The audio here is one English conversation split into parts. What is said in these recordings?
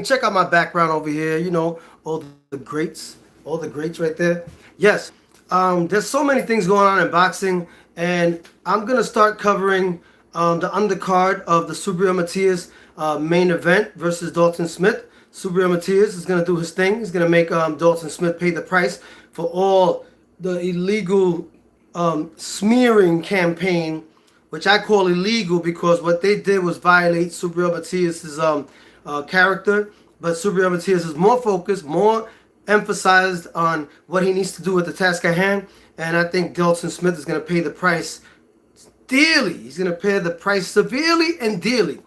Check out my background over here. All the greats right there. Yes, there's so many things going on in boxing, and I'm gonna start covering the undercard of the Subriel Matias main event versus Dalton Smith. Subriel Matias is gonna do his thing. He's gonna make Dalton Smith pay the price for all the illegal smearing campaign, which I call illegal because what they did was violate Subriel Matias's character. But Subriel Matias is more focused, more emphasized on what he needs to do with the task at hand. And I think Dalton Smith is going to pay the price dearly. He's going to pay the price severely and dearly.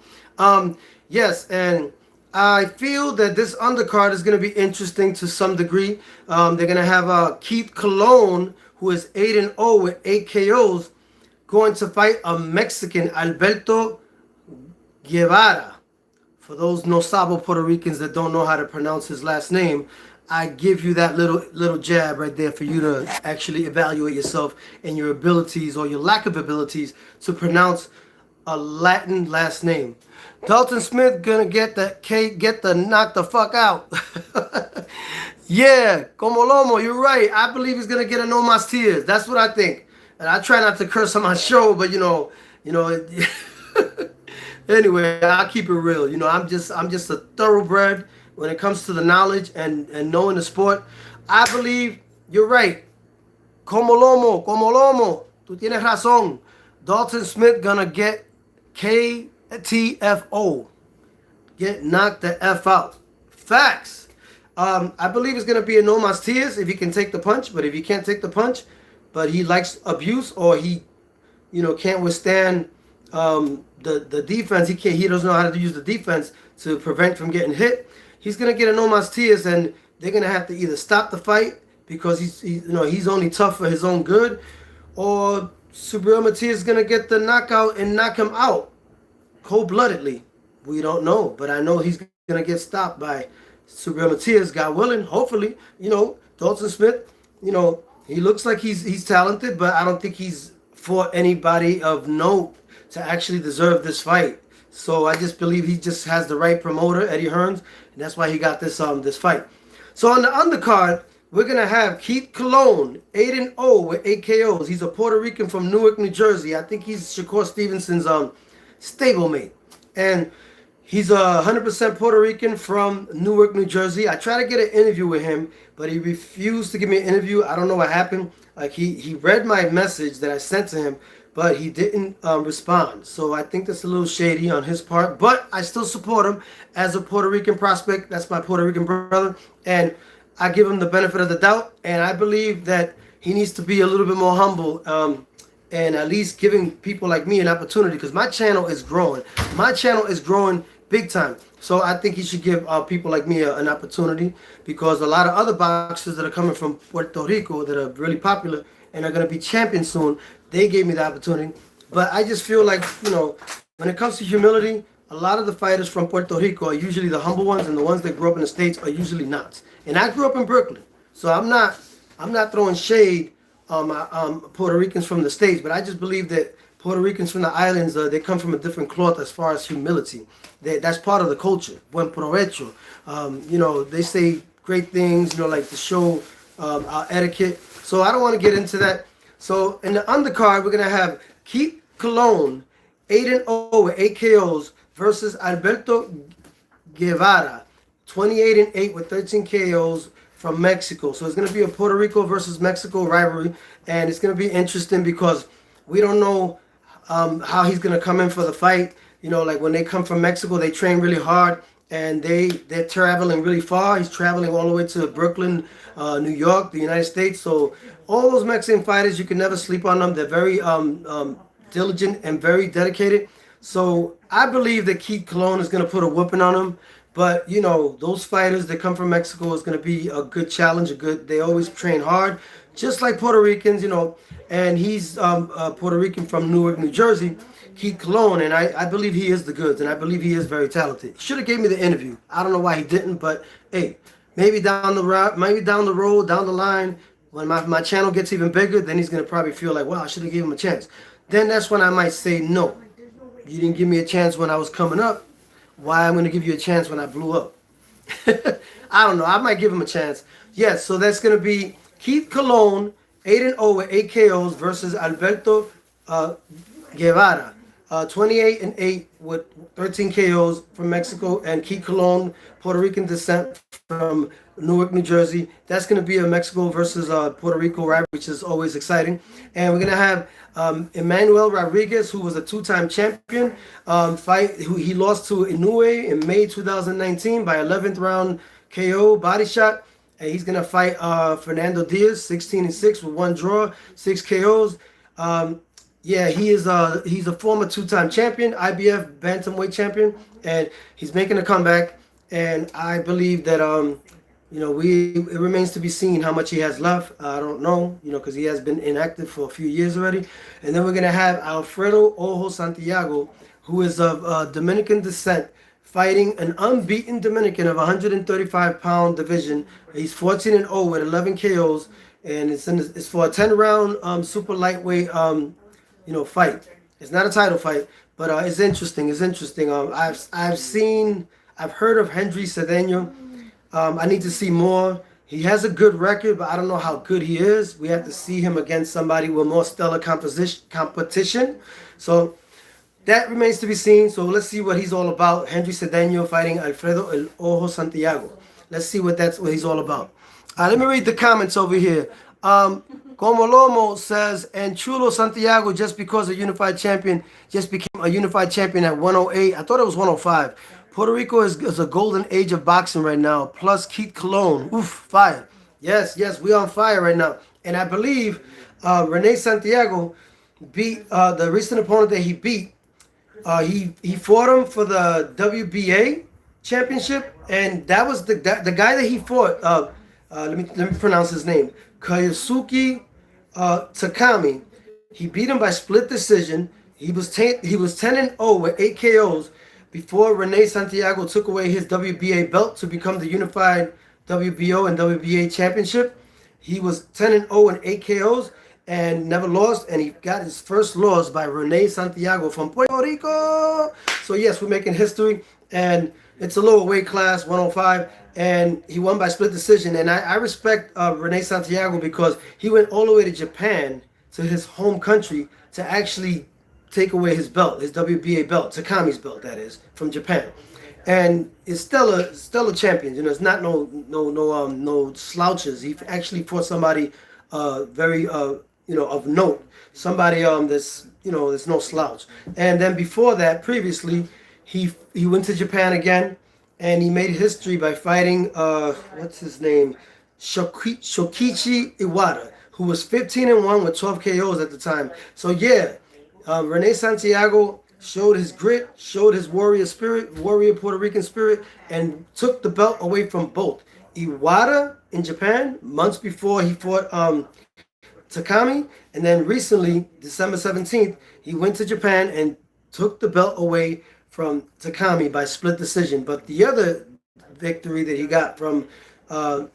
Yes, and I feel that this undercard is going to be interesting to some degree. They're going to have Keith Colon, who is 8-0 with 8 KOs, going to fight a Mexican, Alberto Guevara. For those no sabo Puerto Ricans that don't know how to pronounce his last name, I give you that little jab right there for you to actually evaluate yourself and your abilities or your lack of abilities to pronounce a Latin last name. Dalton Smith gonna get the knock the fuck out. Yeah, como lomo, you're right. I believe he's gonna get a no mas tears. That's what I think. And I try not to curse on my show, but anyway, I'll keep it real. I'm just a thoroughbred when it comes to the knowledge and knowing the sport. I believe you're right. Como lomo. Tú tienes razón. Dalton Smith gonna get KTFO. Get knocked the F out. Facts. I believe it's gonna be a no mas tears if he can take the punch, but if he can't take the punch, but he likes abuse or he, can't withstand the defense. He doesn't know how to use the defense to prevent from getting hit. He's gonna get a no mas tears, and they're gonna have to either stop the fight because he's only tough for his own good, or Subriel Matias is gonna get the knockout and knock him out cold-bloodedly. We don't know, but I know he's gonna get stopped by Subriel Matias, God willing. Hopefully, Dalton Smith, he looks like he's talented, but I don't think he's fought anybody of note to actually deserve this fight. So I just believe he just has the right promoter, Eddiehearns, and that's why he got this fight. So on the undercard, we're gonna have Keith Colon, 8-0 with 8 KOs. He's a Puerto Rican from Newark, New Jersey. I think he's Shakur Stevenson's stablemate, and he's 100% Puerto Rican from Newark, New Jersey. I tried to get an interview with him, but he refused to give me an interview. I don't know what happened. Like he read my message that I sent to him, but he didn't respond. So I think that's a little shady on his part. But I still support him as a Puerto Rican prospect. That's my Puerto Rican brother, and I give him the benefit of the doubt. And I believe that he needs to be a little bit more humble. And at least giving people like me an opportunity, because my channel is growing. My channel is growing big time. So I think he should give people like me an opportunity, because a lot of other boxers that are coming from Puerto Rico that are really popular and are going to be champions soon, they gave me the opportunity. But I just feel like, when it comes to humility, a lot of the fighters from Puerto Rico are usually the humble ones, and the ones that grew up in the States are usually not. And I grew up in Brooklyn, so I'm not throwing shade on Puerto Ricans from the States, but I just believe that Puerto Ricans from the islands, they come from a different cloth as far as humility. That's part of the culture. Buen provecho. They say great things, like to show our etiquette. So I don't want to get into that. So in the undercard, we're going to have Keith Colon, 8-0 with 8 KOs, versus Alberto Guevara, 28-8 with 13 KOs from Mexico. So it's going to be a Puerto Rico versus Mexico rivalry, and it's going to be interesting because we don't know how he's going to come in for the fight. Like when they come from Mexico, they train really hard, and they're traveling really far. He's traveling all the way to Brooklyn, New York, the United States. So all those Mexican fighters, you can never sleep on them. They're very diligent and very dedicated. So I believe that Keith Colon is going to put a whooping on him. But, those fighters that come from Mexico is going to be a good challenge. They always train hard, just like Puerto Ricans, And he's Puerto Rican from Newark, New Jersey, Keith Colon. And I believe he is the goods, and I believe he is very talented. Should have gave me the interview. I don't know why he didn't, but, hey, maybe down the road, down the line, when my channel gets even bigger, then he's going to probably feel like, wow, I should have given him a chance. Then that's when I might say, no, you didn't give me a chance when I was coming up. Why I'm going to give you a chance when I blew up? I don't know. I might give him a chance. Yes, so that's going to be Keith Colon, 8-0 with 8 KOs versus Alberto uh, Guevara, 28-8 with 13 KOs from Mexico, and Keith Colon, Puerto Rican descent from Newark, New Jersey. That's going to be a Mexico versus Puerto Rico rivalry, which is always exciting. And we're going to have Emmanuel Rodriguez, who was a two-time champion, who he lost to Inoue in May 2019 by 11th round KO body shot. And he's going to fight Fernando Diaz, 16-6 with 1 draw, 6 KOs. Yeah, he's a former two-time champion, IBF bantamweight champion, and he's making a comeback. And I believe that it remains to be seen how much he has left. I don't know, because he has been inactive for a few years already. And then we're gonna have Alfredo Ojo Santiago, who is of Dominican descent, fighting an unbeaten Dominican of 135-pound division. He's 14-0 with 11 KOs, and it's for a 10-round super lightweight fight. It's not a title fight, but it's interesting. It's interesting. I've heard of Henry Cedeño. I need to see more. He has a good record, but I don't know how good he is. We have to see him against somebody with more stellar competition. So that remains to be seen. So let's see what he's all about. Henry Cedeño fighting Alfredo El Ojo Santiago. Let's see what he's all about. Let me read the comments over here. Como Lomo says, and Chulo Santiago, just because a unified champion, just became a unified champion at 108. I thought it was 105. Puerto Rico is a golden age of boxing right now. Plus Keith Colon. Oof, fire. Yes, we on fire right now. And I believe Rene Santiago beat the recent opponent that he beat. He fought him for the WBA championship, and that was the guy that he fought. Let me pronounce his name. Koyusuke Takami. He beat him by split decision. He was 10-0 with 8 KOs before Rene Santiago took away his WBA belt to become the unified WBO and WBA championship. He was 10-0 and 8 KOs and never lost, and he got his first loss by Rene Santiago from Puerto Rico. So yes, we're making history, and it's a lower weight class, 105, and he won by split decision. And I respect Rene Santiago because he went all the way to Japan, to his home country, to actually take away his belt, his WBA belt, Takami's belt, that is, from Japan. And it's still a champion. It's not no slouches. He actually fought somebody very of note, somebody that's there's no slouch. And then before that, previously, he went to Japan again, and he made history by fighting what's his name, Shokichi Iwata, who was 15-1 with 12 KOs at the time. So yeah, Rene Santiago showed his grit, showed his warrior Puerto Rican spirit, and took the belt away from both Iwata in Japan months before he fought Takami, and then recently, December 17th, he went to Japan and took the belt away from Takami by split decision. But the other victory that he got from the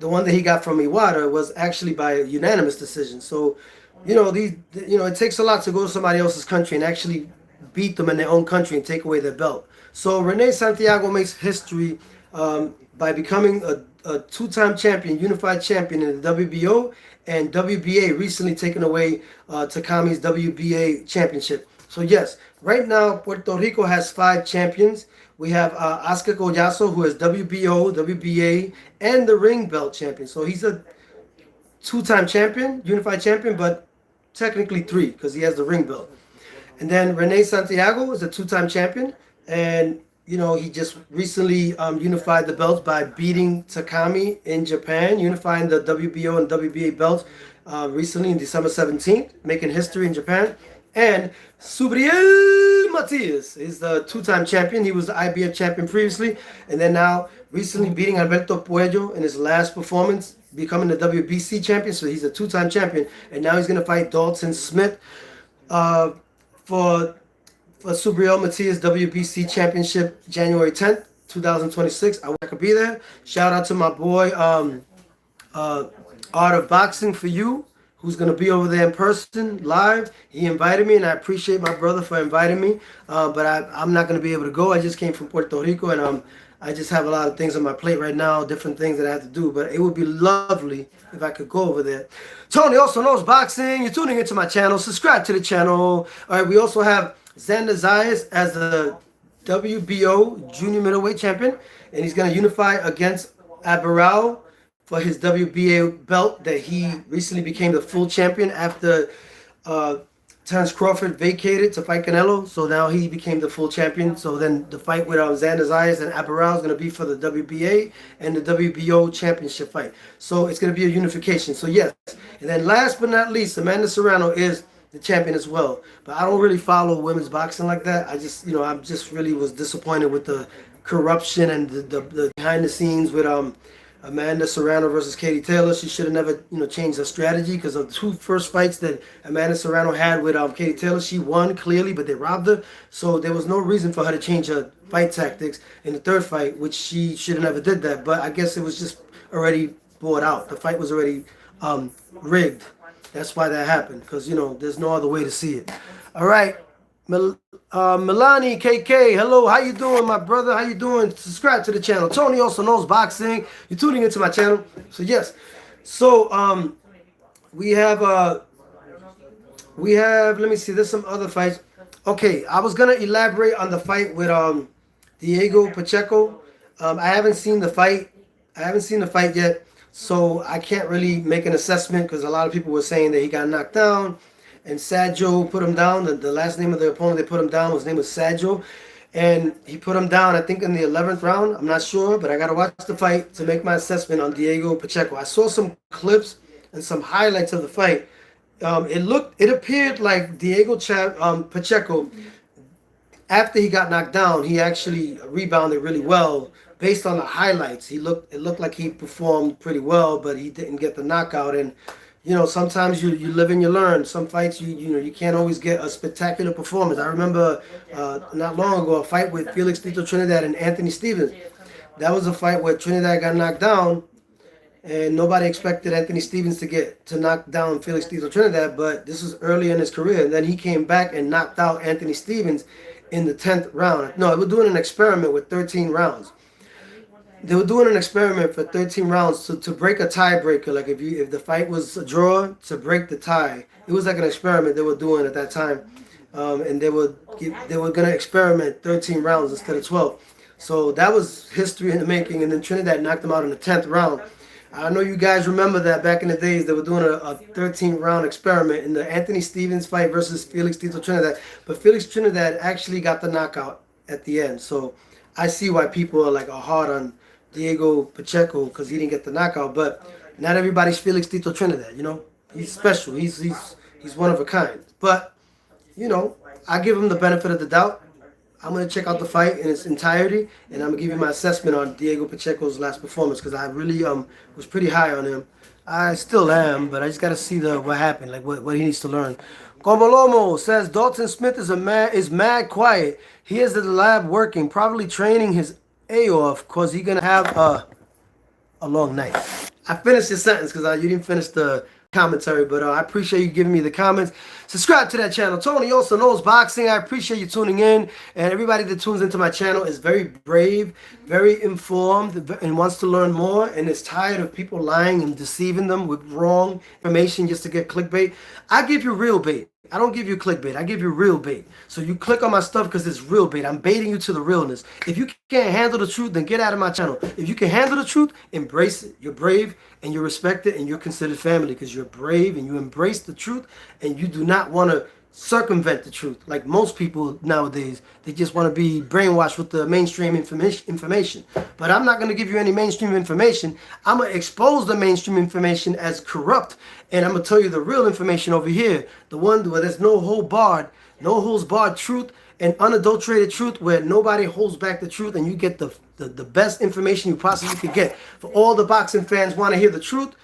one that he got from Iwata was actually by a unanimous decision. So it takes a lot to go to somebody else's country and actually beat them in their own country and take away their belt. So Rene Santiago makes history by becoming a two-time champion, unified champion in the WBO and WBA, recently taking away Takami's WBA championship. So yes, right now Puerto Rico has 5 champions. We have Oscar Collazo, who is WBO, WBA, and the ring belt champion. So he's a two-time champion, unified champion, but technically 3 because he has the ring belt. And then Rene Santiago is a 2-time champion, and he just recently unified the belts by beating Takami in Japan, unifying the WBO and WBA belts recently in December 17th, making history in Japan. And Subriel Matias is the 2-time champion. He was the IBF champion previously, and then now recently beating Alberto Puello in his last performance, becoming the WBC champion. So he's a 2-time champion, and now he's going to fight Dalton Smith for Subriel Matias WBC Championship January 10th, 2026. I wish I could be there. Shout out to my boy Art of Boxing for You, who's going to be over there in person live. He invited me, and I appreciate my brother for inviting me. But I'm not going to be able to go. I just came from Puerto Rico, and I just have a lot of things on my plate right now, different things that I have to do. But it would be lovely if I could go over there. Tony also knows boxing. You're tuning into my channel. Subscribe to the channel. All right, we also have Xander Zayas as the WBO junior middleweight champion, and he's going to unify against Abaral for his WBA belt that he recently became the full champion after Terence Crawford vacated to fight Canelo. So now he became the full champion. So then the fight with Xander Zayas and Abaral is going to be for the WBA and the WBO championship fight. So it's going to be a unification. So yes. And then last but not least, Amanda Serrano is the champion as well. But I don't really follow women's boxing like that. I just, I just really was disappointed with the corruption and the behind the scenes with Amanda Serrano versus Katie Taylor. She should have never, changed her strategy, because of the two first fights that Amanda Serrano had with Katie Taylor, she won clearly, but they robbed her. So there was no reason for her to change her fight tactics in the third fight, which she should have never did that. But I guess it was just already bought out. The fight was already rigged. That's why that happened, because, there's no other way to see it. All right. Milani KK, hello, how you doing, my brother? How you doing? Subscribe to the channel. Tony also knows boxing. You're tuning into my channel. So yes. So we have let me see, there's some other fights. Okay, I was gonna elaborate on the fight with Diego Pacheco. I haven't seen the fight. Yet, so I can't really make an assessment, because a lot of people were saying that he got knocked down. And Sajo put him down. The last name of the opponent they put him down, his name was Sajo. And he put him down, I think, in the 11th round. I'm not sure, but I got to watch the fight to make my assessment on Diego Pacheco. I saw some clips and some highlights of the fight. It appeared like Diego Pacheco, after he got knocked down, he actually rebounded really well based on the highlights. It looked like he performed pretty well, but he didn't get the knockout. And sometimes you live and you learn. Some fights you can't always get a spectacular performance. I remember not long ago a fight with Felix Tito Trinidad and Anthony Stevens. That was a fight where Trinidad got knocked down, and nobody expected Anthony Stevens to knock down Felix Tito Trinidad. But this was early in his career, and then he came back and knocked out Anthony Stevens in the 10th round. No, they were doing an experiment with 13 rounds. They were doing an experiment for 13 rounds to break a tiebreaker. Like if the fight was a draw, to break the tie. It was like an experiment they were doing at that time, and they were gonna experiment 13 rounds instead of 12. So that was history in the making. And then Trinidad knocked him out in the 10th round. I know you guys remember that back in the days they were doing a 13 round experiment in the Anthony Stevens fight versus Felix Tito Trinidad. But Felix Trinidad actually got the knockout at the end. So I see why people are hard on Diego Pacheco, because he didn't get the knockout. But not everybody's Felix Tito Trinidad, he's special. He's one of a kind. But I give him the benefit of the doubt. I'm gonna check out the fight in its entirety, and I'm gonna give you my assessment on Diego Pacheco's last performance, because I really was pretty high on him. I still am, but I just gotta see what happened, like what he needs to learn. Gomolomo says Dalton Smith is mad quiet. He is at the lab working, probably training his A off, cause he's gonna have a long night. I finished your sentence because you didn't finish the commentary, but I appreciate you giving me the comments. Subscribe to that channel. Tony also knows boxing. I appreciate you tuning in, and everybody that tunes into my channel is very brave, very informed, and wants to learn more, and is tired of people lying and deceiving them with wrong information just to get clickbait. I give you real bait. I don't give you clickbait. I give you real bait. So you click on my stuff because it's real bait. I'm baiting you to the realness. If you can't handle the truth, then get out of my channel. If you can handle the truth, embrace it. You're brave and you're respected and you're considered family, because you're brave and you embrace the truth, and you do not want to circumvent the truth like most people nowadays. They just want to be brainwashed with the mainstream information. But I'm not going to give you any mainstream information. I'm going to expose the mainstream information as corrupt, and I'm going to tell you the real information over here, the one where there's no holds barred truth and unadulterated truth, where nobody holds back the truth, and you get the best information you possibly could get. For all the boxing fans want to hear the truth.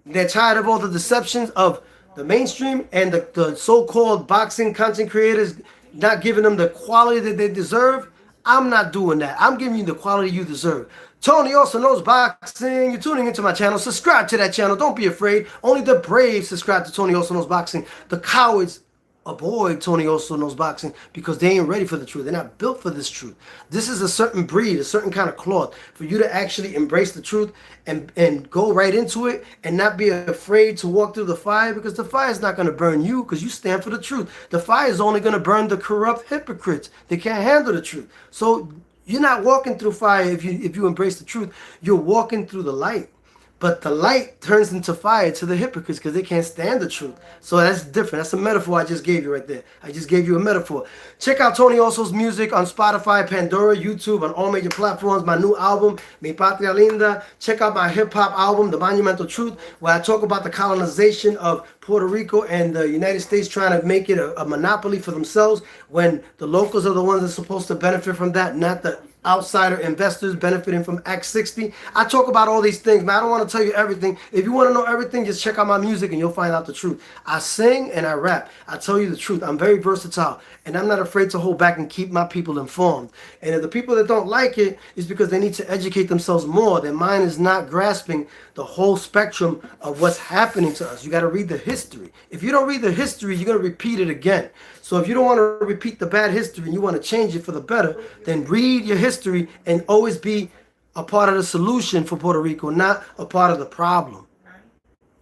They're tired of all the deceptions of the mainstream and the so-called boxing content creators not giving them the quality that they deserve. I'm not doing that. I'm giving you the quality you deserve. Tony also knows boxing. You're tuning into my channel. Subscribe to that channel. Don't be afraid. Only the brave subscribe to Tony also knows boxing. The cowards avoid Tony also knows boxing because they ain't ready for the truth. They're not built for this truth. This is a certain breed, a certain kind of cloth for you to actually embrace the truth and go right into it and not be afraid to walk through the fire, because the fire is not going to burn you because you stand for the truth. The fire is only going to burn the corrupt hypocrites. They can't handle the truth. So you're not walking through fire if you embrace the truth. You're walking through the light. But the light turns into fire to the hypocrites because they can't stand the truth. So that's different. That's a metaphor I just gave you right there. I just gave you a metaphor. Check out Tony Oso's music on Spotify, Pandora, YouTube, on all major platforms. My new album, Mi Patria Linda. Check out my hip-hop album, The Monumental Truth, where I talk about the colonization of Puerto Rico and the United States trying to make it a monopoly for themselves when the locals are the ones that are supposed to benefit from that, not the outsider investors benefiting from Act 60. I talk about all these things, man. I don't want to tell you everything. If you want to know everything, just check out my music and you'll find out the truth. I sing and I rap. I tell you the truth. I'm very versatile and I'm not afraid to hold back and keep my people informed. And if the people that don't like it is because they need to educate themselves more. Their mind is not grasping the whole spectrum of what's happening to us. You got to read the history. If you don't read the history, you're going to repeat it again. So if you don't want to repeat the bad history and you want to change it for the better, then read your history and always be a part of the solution for Puerto Rico, not a part of the problem.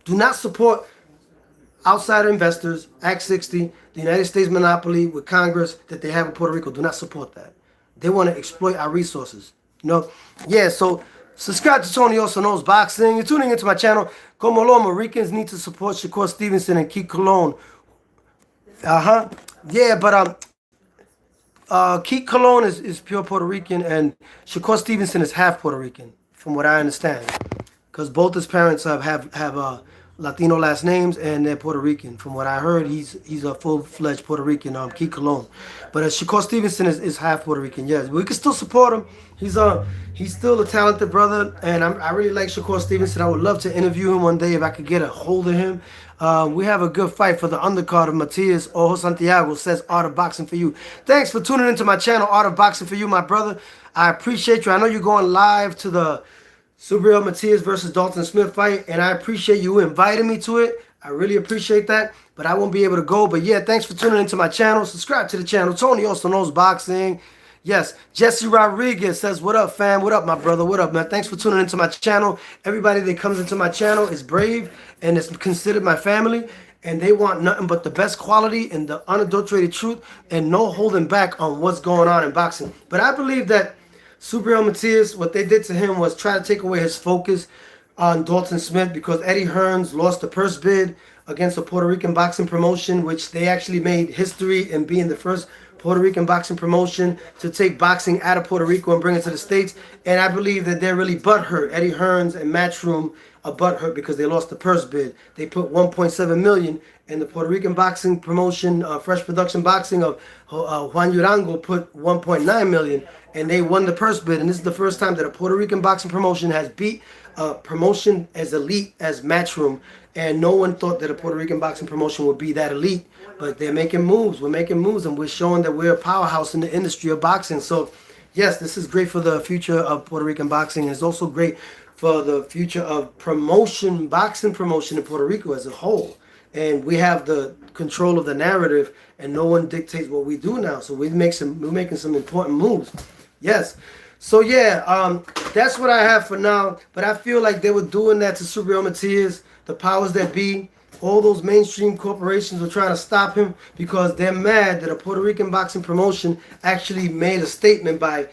Do not support outsider investors, Act 60, the United States monopoly with Congress that they have in Puerto Rico. Do not support that. They want to exploit our resources. You know? Yeah, so subscribe to Tony Also Knows Boxing. You're tuning into my channel. Como lo Americans need to support Shakur Stevenson and Keith Cologne. Yeah, but Keith Cologne is pure Puerto Rican and Shakur Stevenson is half Puerto Rican, from what I understand, because both his parents have Latino last names and they're Puerto Rican. From what I heard, he's a full-fledged Puerto Rican, Keith Cologne. But Shakur Stevenson is half Puerto Rican. Yes, we can still support him. He's still a talented brother, and I really like Shakur Stevenson. I would love to interview him one day if I could get a hold of him. We have a good fight for the undercard of Matias or Santiago, says Art of Boxing for You. Thanks for tuning into my channel, Art of Boxing for You, my brother. I appreciate you. I know you're going live to the Subriel Matias versus Dalton Smith fight, and I appreciate you inviting me to it. I really appreciate that, but I won't be able to go. But yeah, thanks for tuning into my channel. Subscribe to the channel. Tony Also Knows Boxing. Yes, Jesse Rodriguez says, what up, fam? What up, my brother? What up, man? Thanks for tuning into my channel. Everybody that comes into my channel is brave and is considered my family, and they want nothing but the best quality and the unadulterated truth and no holding back on what's going on in boxing. But I believe that Subriel Matias, what they did to him was try to take away his focus on Dalton Smith, because Eddiehearns lost the purse bid against a Puerto Rican boxing promotion, which they actually made history in being the first Puerto Rican boxing promotion to take boxing out of Puerto Rico and bring it to the States. And I believe that they're really butthurt. Eddiehearns and Matchroom are butthurt because they lost the purse bid. They put $1.7 million, and the Puerto Rican boxing promotion, Fresh Production Boxing of Juan Urango, put $1.9 million, and they won the purse bid. And this is the first time that a Puerto Rican boxing promotion has beat a promotion as elite as Matchroom. And no one thought that a Puerto Rican boxing promotion would be that elite, but they're making moves. We're making moves, and we're showing that we're a powerhouse in the industry of boxing. So, yes, this is great for the future of Puerto Rican boxing. It's also great for the future of promotion, boxing promotion in Puerto Rico as a whole. And we have the control of the narrative, and no one dictates what we do now. So we're making some important moves. Yes. So yeah, that's what I have for now. But I feel like they were doing that to Subriel Matias. The powers that be, all those mainstream corporations were trying to stop him because they're mad that a Puerto Rican boxing promotion actually made a statement by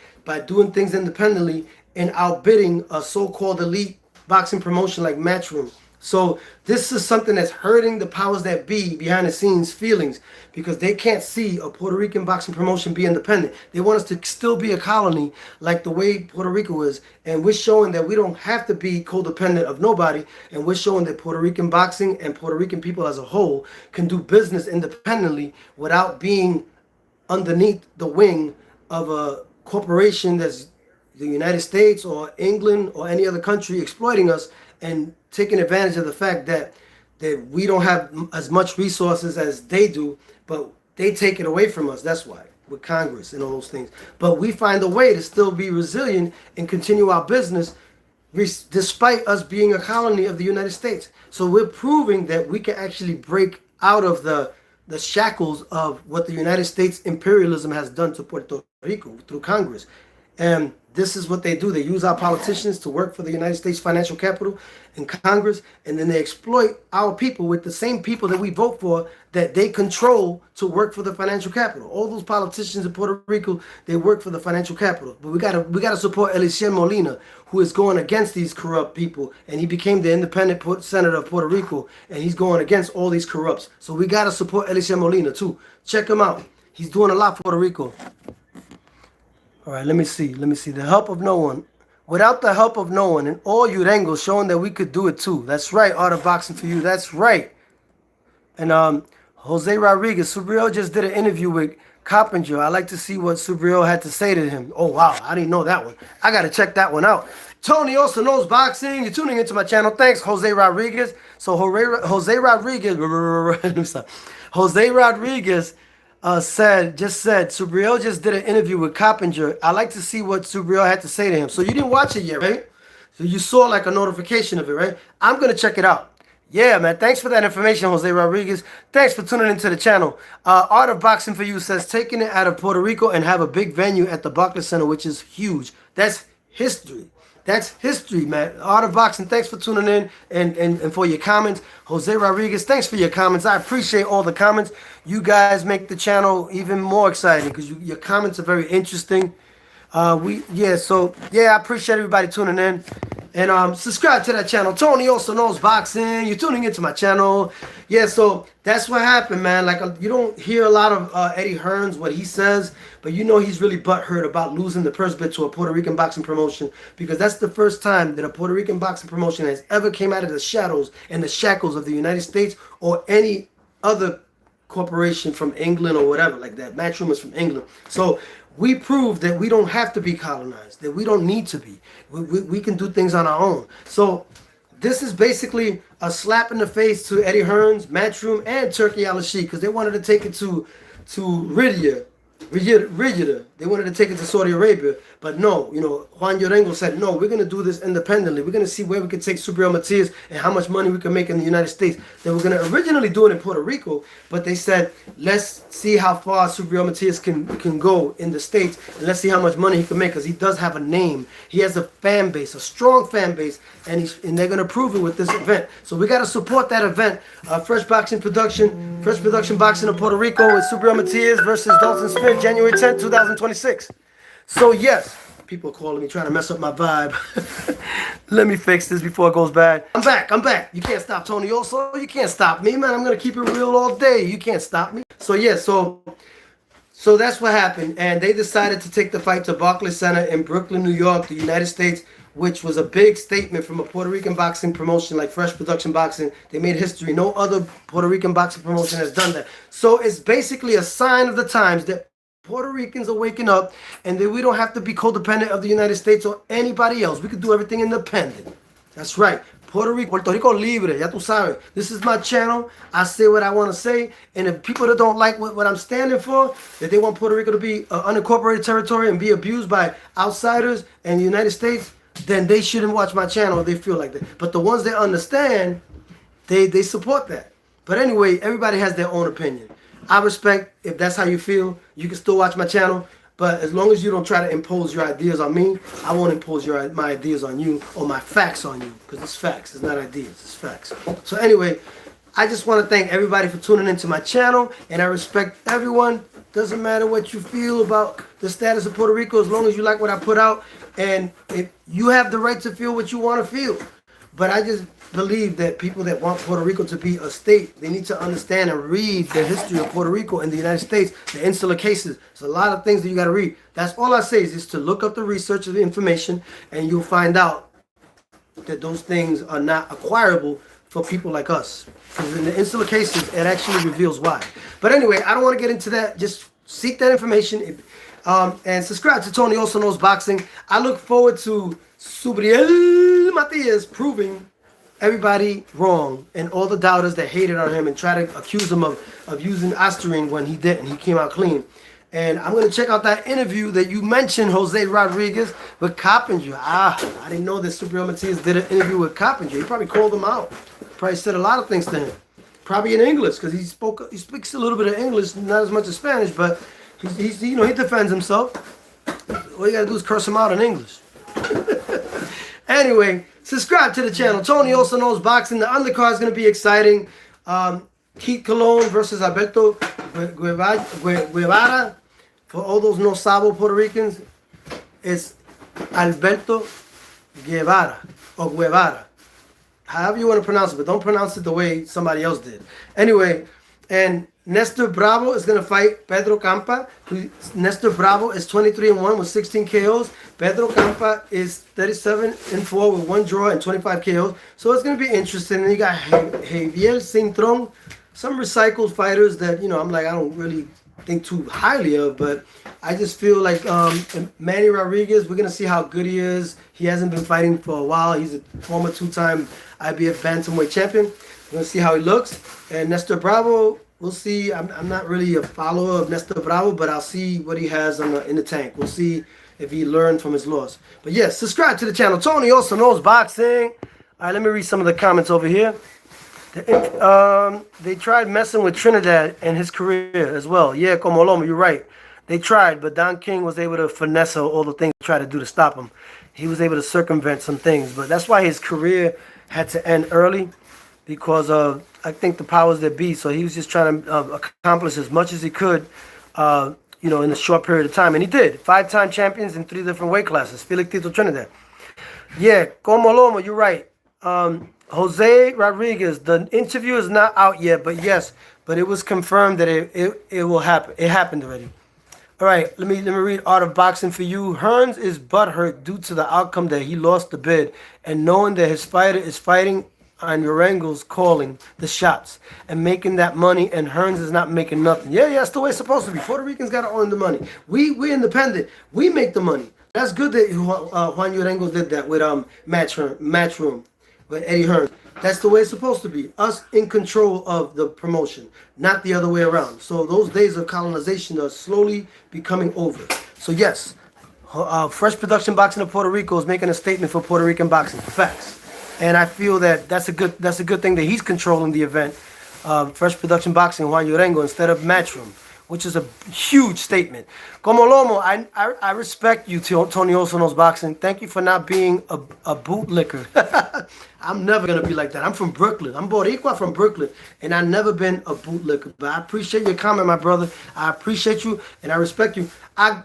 doing things independently and outbidding a so-called elite boxing promotion like Matchroom. So this is something that's hurting the powers that be behind the scenes feelings, because they can't see a Puerto Rican boxing promotion be independent. They want us to still be a colony like the way Puerto Rico is. And we're showing that we don't have to be codependent of nobody. And we're showing that Puerto Rican boxing and Puerto Rican people as a whole can do business independently without being underneath the wing of a corporation that's the United States or England or any other country exploiting us and taking advantage of the fact that we don't have as much resources as they do, but they take it away from us. That's why, with Congress and all those things. But we find a way to still be resilient and continue our business despite us being a colony of the United States. So we're proving that we can actually break out of the the shackles of what the United States imperialism has done to Puerto Rico through Congress. And this is what they do. They use our politicians to work for the United States financial capital in Congress, and then they exploit our people with the same people that we vote for that they control to work for the financial capital. All those politicians in Puerto Rico, they work for the financial capital. But we gotta support Eddiehearns Molina, who is going against these corrupt people, and he became the independent senator of Puerto Rico, and he's going against all these corrupts. So we gotta support Eddiehearns Molina too. Check him out. He's doing a lot for Puerto Rico. All right, let me see. The help of no one. Without the help of no one, and all Urengos showing that we could do it too. That's right, Art of Boxing for you. That's right. And Jose Rodriguez, Subriel just did an interview with Coppinger. I like to see what Subriel had to say to him. Oh, wow. I didn't know that one. I got to check that one out. Tony also knows boxing. You're tuning into my channel. Thanks, Jose Rodriguez. So Jose Rodriguez just said, Subriel just did an interview with Coppinger. I like to see what Subriel had to say to him. So you didn't watch it yet, right? So you saw like a notification of it, right? I'm going to check it out. Yeah, man. Thanks for that information, Jose Rodriguez. Thanks for tuning into the channel. Art of Boxing for you says, taking it out of Puerto Rico and have a big venue at the Barclays Center, which is huge. That's history. That's history, man. Art of Boxing, thanks for tuning in and for your comments. Jose Rodriguez, thanks for your comments. I appreciate all the comments. You guys make the channel even more exciting because your comments are very interesting. I appreciate everybody tuning in. And subscribe to that channel. Tony also knows boxing. You're tuning into my channel. Yeah, so that's what happened, man. Like, you don't hear a lot of Eddiehearns, what he says, but you know he's really butthurt about losing the purse bid to a Puerto Rican boxing promotion, because that's the first time that a Puerto Rican boxing promotion has ever came out of the shadows and the shackles of the United States or any other corporation from England or whatever like that. Matchroom is from England. So we proved that we don't have to be colonized, that we don't need to be. We can do things on our own. So this is basically a slap in the face to Eddiehearns, Matchroom, and Turkey Al-Sheikh, because they wanted to take it to Riyadh. They wanted to take it to Saudi Arabia, but no, Juan Urengo said, no, we're going to do this independently. We're going to see where we can take Subriel Matias and how much money we can make in the United States. They were going to originally do it in Puerto Rico, but they said, let's see how far Subriel Matias can go in the States, and let's see how much money he can make, because he does have a name. He has a fan base, a strong fan base, and they're going to prove it with this event. So we got to support that event. Fresh Production Boxing of Puerto Rico with Subriel Matias versus Dalton Smith, January 10th, 2026. So yes, people are calling me trying to mess up my vibe. Let me fix this before it goes bad. I'm back. You can't stop Tony also. You can't stop me, man. I'm going to keep it real all day. You can't stop me. So yeah, so that's what happened. And they decided to take the fight to Barclays Center in Brooklyn, New York, the United States, which was a big statement from a Puerto Rican boxing promotion like Fresh Production Boxing. They made history. No other Puerto Rican boxing promotion has done that. So it's basically a sign of the times that Puerto Ricans are waking up, and that we don't have to be codependent of the United States or anybody else. We could do everything independent. That's right. Puerto Rico libre, ya tú sabes. This is my channel. I say what I want to say. And if people that don't like what I'm standing for, that they want Puerto Rico to be unincorporated territory and be abused by outsiders and the United States, then they shouldn't watch my channel if they feel like that. But the ones that understand, they support that. But anyway, everybody has their own opinion. I respect if that's how you feel. You can still watch my channel. But as long as you don't try to impose your ideas on me, I won't impose my ideas on you or my facts on you. Because it's facts. It's not ideas. It's facts. So anyway, I just want to thank everybody for tuning into my channel. And I respect everyone. Doesn't matter what you feel about the status of Puerto Rico, as long as you like what I put out. And if you have the right to feel what you want to feel. But I just believe that people that want Puerto Rico to be a state, they need to understand and read the history of Puerto Rico and the United States, the insular cases. There's a lot of things that you got to read. That's all I say is to look up the research of the information, and you'll find out that those things are not acquirable for people like us. Because in the insular cases, it actually reveals why. But anyway, I don't want to get into that. Just seek that information. And subscribe to Tony Also Knows Boxing. I look forward to Subriel Matias proving everybody wrong and all the doubters that hated on him and try to accuse him of using Ostarine when he didn't. He came out clean. And I'm going to check out that interview that you mentioned, Jose Rodriguez, with Coppinger. I didn't know that Subriel Matias did an interview with Coppinger. He probably called him out. Probably said a lot of things to him. probably in English because he speaks a little bit of English, not as much as Spanish, but he's you know, he defends himself. All you gotta do is curse him out in English. Anyway, subscribe to the channel. Tony also knows boxing. The undercard is gonna be exciting. Keith Colon versus Alberto Guevara. For all those no sabo Puerto Ricans, it's Alberto Guevara or Guevara. However you want to pronounce it, but don't pronounce it the way somebody else did. Anyway, and Nestor Bravo is going to fight Pedro Campa. Nestor Bravo is 23-1 with 16 KOs. Pedro Campa is 37-4 with 1 draw and 25 KOs. So it's going to be interesting. And you got Javier Cintrón, some recycled fighters that, you know, I'm like, I don't really think too highly of, but I just feel like Manny Rodriguez, we're going to see how good he is. He hasn't been fighting for a while. He's a former 2-time IBF bantamweight champion. We're going to see how he looks. And Nestor Bravo, we'll see. I'm not really a follower of Nestor Bravo, but I'll see what he has in the tank. We'll see if he learned from his loss. But yes, subscribe to the channel. Tony also knows boxing. All right, let me read some of the comments over here. They tried messing with Trinidad and his career as well. Yeah, como Lomo, you're right. They tried, but Don King was able to finesse all the things they tried to do to stop him. He was able to circumvent some things, but that's why his career had to end early, because of, I think, the powers that be. So he was just trying to accomplish as much as he could, you know, in a short period of time. And he did. 5-time champions in 3 different weight classes. Felix Tito Trinidad. Yeah, como Lomo, you're right. Jose Rodriguez, the interview is not out yet, but yes, but it was confirmed that it will happen. It happened already. All right, let me read Art of Boxing for you. Hearns is butthurt due to the outcome that he lost the bid, and knowing that his fighter is fighting on your angles, calling the shots and making that money, and Hearns is not making nothing. Yeah, that's the way it's supposed to be. Puerto Ricans got to earn the money. We're independent. We make the money. That's good that Juan Urengo did that with Matchroom with Eddiehearns. That's the way it's supposed to be. Us in control of the promotion, not the other way around. So those days of colonization are slowly becoming over. So yes, Fresh Production Boxing of Puerto Rico is making a statement for Puerto Rican boxing. Facts. And I feel that that's a good thing that he's controlling the event. Fresh Production Boxing, Juan Urengo, instead of Matchroom, which is a huge statement. Como Lomo, I respect you, Tony also knows boxing. Thank you for not being a bootlicker. I'm never going to be like that. I'm from Brooklyn. I'm Boricua from Brooklyn, and I've never been a bootlicker. But I appreciate your comment, my brother. I appreciate you, and I respect you. I'm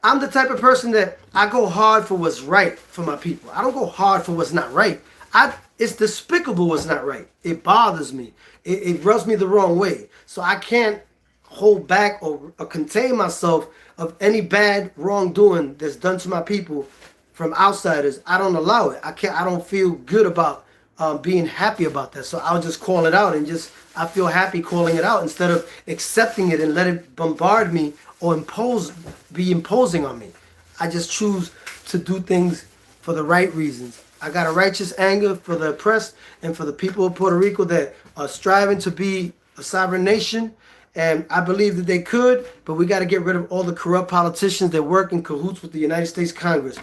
the type of person that I go hard for what's right for my people. I don't go hard for what's not right. It's despicable what's not right. It bothers me. It rubs me the wrong way. So I can't hold back or contain myself of any bad wrongdoing that's done to my people from outsiders. I don't allow it. I don't feel good about being happy about that. So I'll just call it out, and I feel happy calling it out instead of accepting it and let it bombard me or be imposing on me. I just choose to do things for the right reasons. I got a righteous anger for the oppressed and for the people of Puerto Rico that are striving to be a sovereign nation. And I believe that they could, but we got to get rid of all the corrupt politicians that work in cahoots with the United States Congress.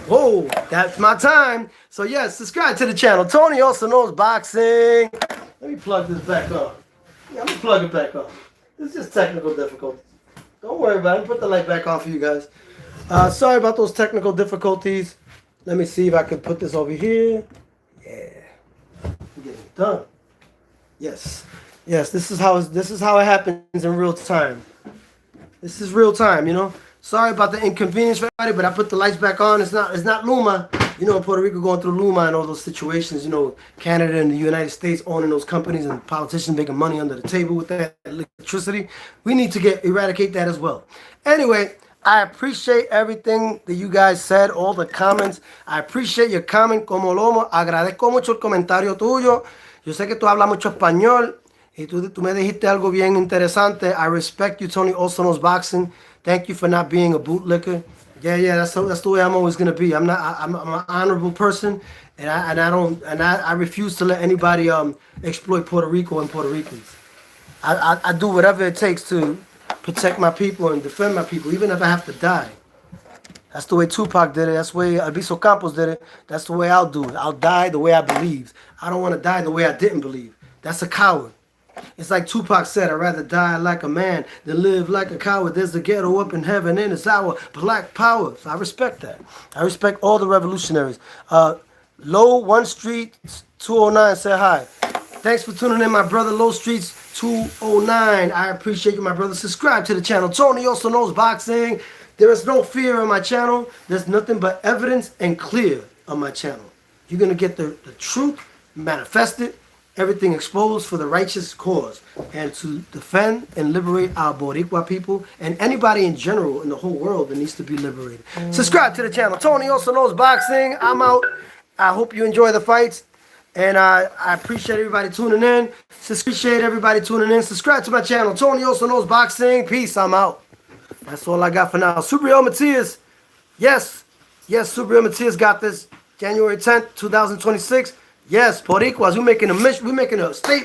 Whoa, that's my time. So yes, subscribe to the channel. Tony also knows boxing. Let me plug this back on. Yeah, I'm going to plug it back on. This is just technical difficulties. Don't worry about it. Put the light back on for you guys. Sorry about those technical difficulties. Let me see if I can put this over here. Yeah, I'm getting it done. Yes. Yes, this is how it happens in real time. This is real time, you know. Sorry about the inconvenience for everybody, but I put the lights back on. It's not Luma. You know, Puerto Rico going through Luma and all those situations. You know, Canada and the United States owning those companies and politicians making money under the table with that electricity. We need to eradicate that as well. Anyway, I appreciate everything that you guys said, all the comments. I appreciate your comment, como Lomo. Agradezco mucho el comentario tuyo. Yo sé que tú hablas mucho español. Y tú me dijiste algo bien interesante. I respect you, Tony also knows boxing. Thank you for not being a bootlicker. Yeah, that's the way I'm always gonna be. I'm an honorable person, and I refuse to let anybody exploit Puerto Rico and Puerto Ricans. I do whatever it takes to protect my people and defend my people, even if I have to die. That's the way Tupac did it. That's the way Albizu Campos did it. That's the way I'll do it. I'll die the way I believe. I don't want to die the way I didn't believe. That's a coward. It's like Tupac said, I'd rather die like a man than live like a coward. There's a ghetto up in heaven and it's our black power. So I respect that. I respect all the revolutionaries. Low 1 Street 209 said hi. Thanks for tuning in, my brother. Low Streets 209. I appreciate you, my brother. Subscribe to the channel. Tony also knows boxing. There is no fear on my channel. There's nothing but evidence and clear on my channel. You're going to get the truth manifested, everything exposed for the righteous cause, and to defend and liberate our Boricua people and anybody in general in the whole world that needs to be liberated. Subscribe to the channel. Tony also knows boxing. I'm out. I hope you enjoy the fights. And I appreciate everybody tuning in. Appreciate everybody tuning in. Subscribe to my channel. Tony also knows boxing. Peace. I'm out. That's all I got for now. Subriel Matias. Yes. Yes, Subriel Matias got this. January 10th, 2026. Yes, Boricuas. We're making a statement.